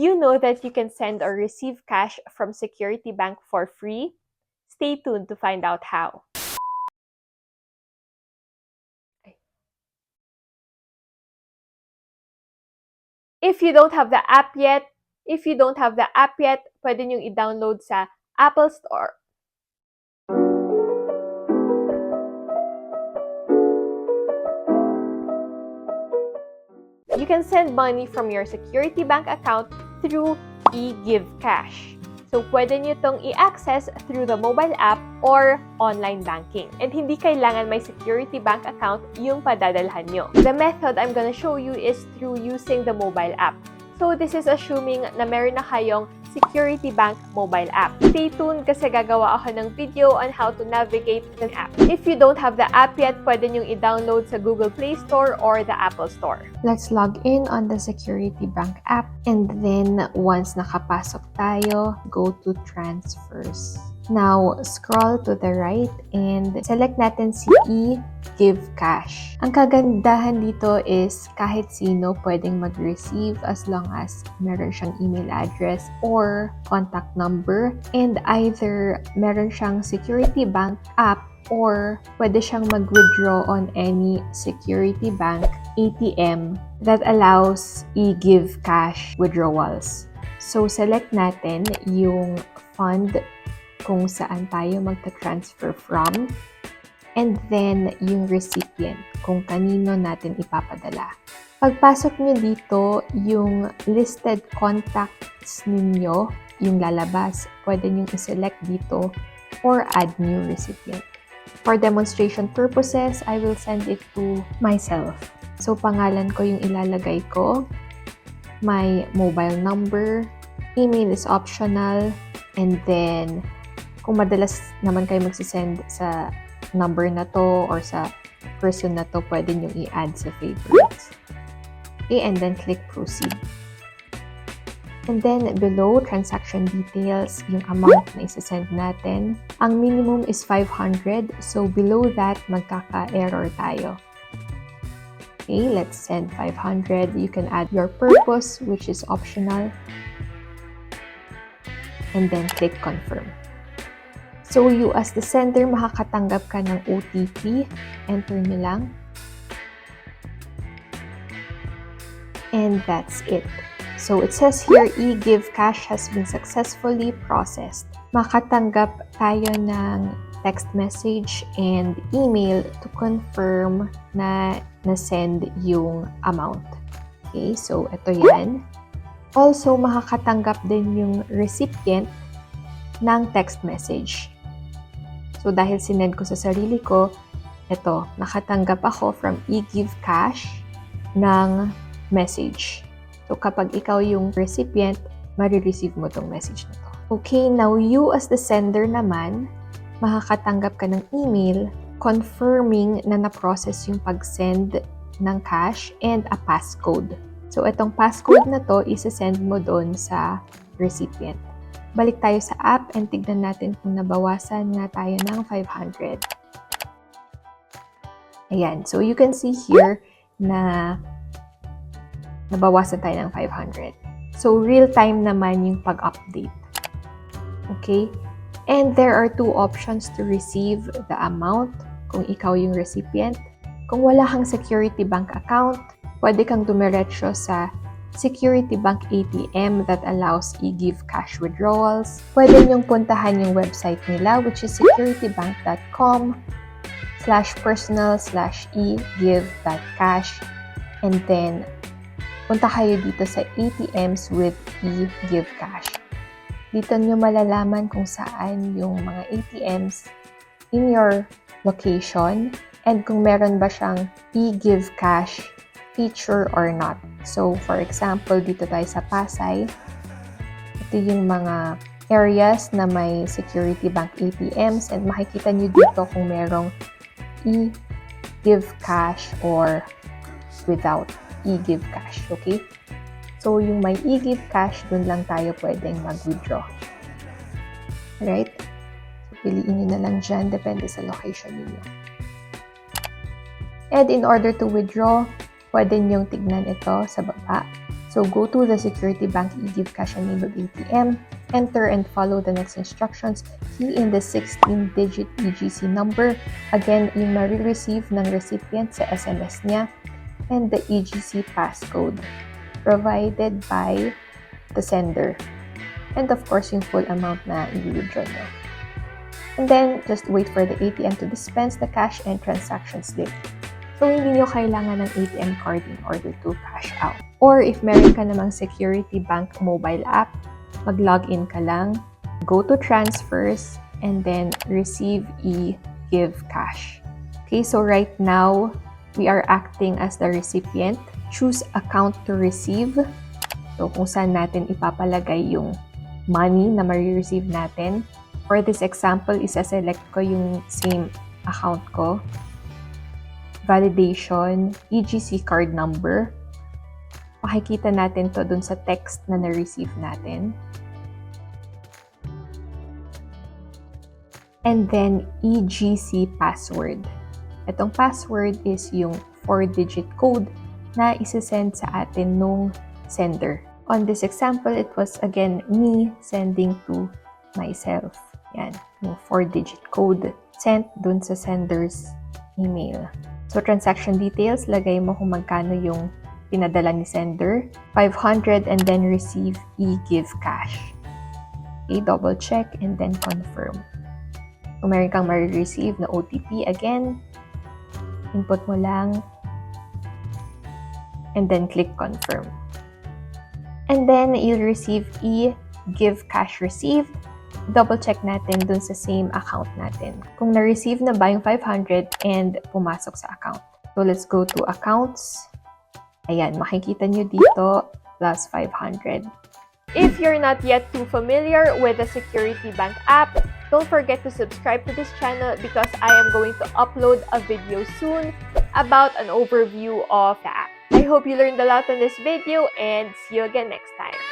you know that you can send or receive cash from Security Bank for free? Stay tuned to find out how. If you don't have the app yet, pwede niyong i-download sa Apple Store. You can send money from your Security Bank account through eGiveCash. So, pwede nyo itong i-access through the mobile app or online banking. And hindi kailangan may Security Bank account yung padadalhan nyo. The method I'm gonna show you is through using the mobile app. So, this is assuming na meron na kayong Security Bank mobile app. Stay tuned kasi gagawa ako ng video on how to navigate the app. If you don't have the app yet, pwede nyong i-download sa Google Play Store or the Apple Store. Let's log in on the Security Bank app. And then, once nakapasok tayo, go to Transfers. Now, scroll to the right and select natin si eGiveCash. Ang kagandahan dito is kahit sino pwedeng mag-receive as long as meron siyang email address or contact number, and either meron siyang Security Bank app or pwede siyang mag-withdraw on any Security Bank ATM that allows eGiveCash withdrawals. So, select natin yung fund kung saan tayo magta-transfer from, and then yung recipient kung kanino natin ipapadala. Pagpasok nyo dito, yung listed contacts ninyo, yung lalabas, pwede nyo i-select dito or add new recipient. For demonstration purposes, I will send it to myself. So, pangalan ko yung ilalagay ko, my mobile number, email is optional, and then kung madalas naman kayo magsisend sa number na to or sa person na to, pwede nyo i-add sa favorites. Okay, and then click proceed. And then below, transaction details, yung amount na isa-send natin. Ang minimum is 500, so below that, magkaka-error tayo. Okay, let's send 500. You can add your purpose, which is optional. And then click confirm. So, you as the sender, makakatanggap ka ng OTP. Enter nyo lang. And that's it. So, it says here, eGiveCash has been successfully processed. Makatanggap tayo ng text message and email to confirm na na-send yung amount. Okay, so ito yan. Also, makakatanggap din yung recipient ng text message. So, dahil sinend ko sa sarili ko, ito, nakatanggap ako from eGiveCash ng message. So, kapag ikaw yung recipient, marireceive mo tong message na to. Okay, now you as the sender naman, makakatanggap ka ng email confirming na na-process yung pag-send ng cash and a passcode. So, itong passcode na to, isa-send mo doon sa recipient. Balik tayo sa app and tignan natin kung nabawasan na tayo ng 500. Ayan. So, you can see here na nabawasan tayo ng 500. So, real-time naman yung pag-update. Okay? And there are two options to receive the amount kung ikaw yung recipient. Kung wala kang Security Bank account, pwede kang dumiretso sa Security Bank ATM that allows eGiveCash withdrawals. Pwede niyong puntahan yung website nila, which is securitybank.com/personal/egive.cash, and then punta kayo dito sa ATMs with eGiveCash. Dito niyo malalaman kung saan yung mga ATMs in your location and kung meron ba siyang eGiveCash feature or not. So, for example, dito tayo sa Pasay. Ito yung mga areas na may Security Bank ATMs, and makikita nyo dito kung merong eGiveCash or without eGiveCash. Okay? So, yung may eGiveCash, dun lang tayo pwedeng mag-withdraw. Alright? So, piliin nyo na lang dyan, depende sa location niyo. And in order to withdraw, pwede nyong tignan ito sa baba. So go to the Security Bank eGiveCash enabled ATM, enter and follow the next instructions, key in the 16-digit EGC number, again yung marireceive ng recipient sa SMS niya, and the EGC passcode provided by the sender. And of course, yung full amount na i-withdraw nyo. And then, just wait for the ATM to dispense the cash and transaction slip. So, hindi nyo kailangan ng ATM card in order to cash out. Or if meron ka namang Security Bank mobile app, mag-login ka lang, go to transfers, and then receive eGiveCash. Okay, so right now, we are acting as the recipient. Choose account to receive. So, kung saan natin ipapalagay yung money na ma-receive natin. For this example, isa-select ko yung same account ko. Validation, EGC card number. Makikita natin to dun sa text na na-receive natin. And then, EGC password. Itong password is yung 4-digit code na isesend sa atin nung sender. On this example, it was again me sending to myself. Yan, yung 4-digit code sent dun sa sender's email. So, transaction details, lagay mo kung magkano yung pinadala ni sender. 500 and then receive eGiveCash. Okay, double check and then confirm. Kung meron kang ma-receive na OTP, again, input mo lang and then click confirm. And then, you'll receive eGiveCash received. Double check natin dun sa same account natin. Kung na-receive na ba yung 500 and pumasok sa account. So, let's go to accounts. Ayan, makikita nyo dito, plus 500. If you're not yet too familiar with the Security Bank app, don't forget to subscribe to this channel because I am going to upload a video soon about an overview of the app. I hope you learned a lot on this video and see you again next time.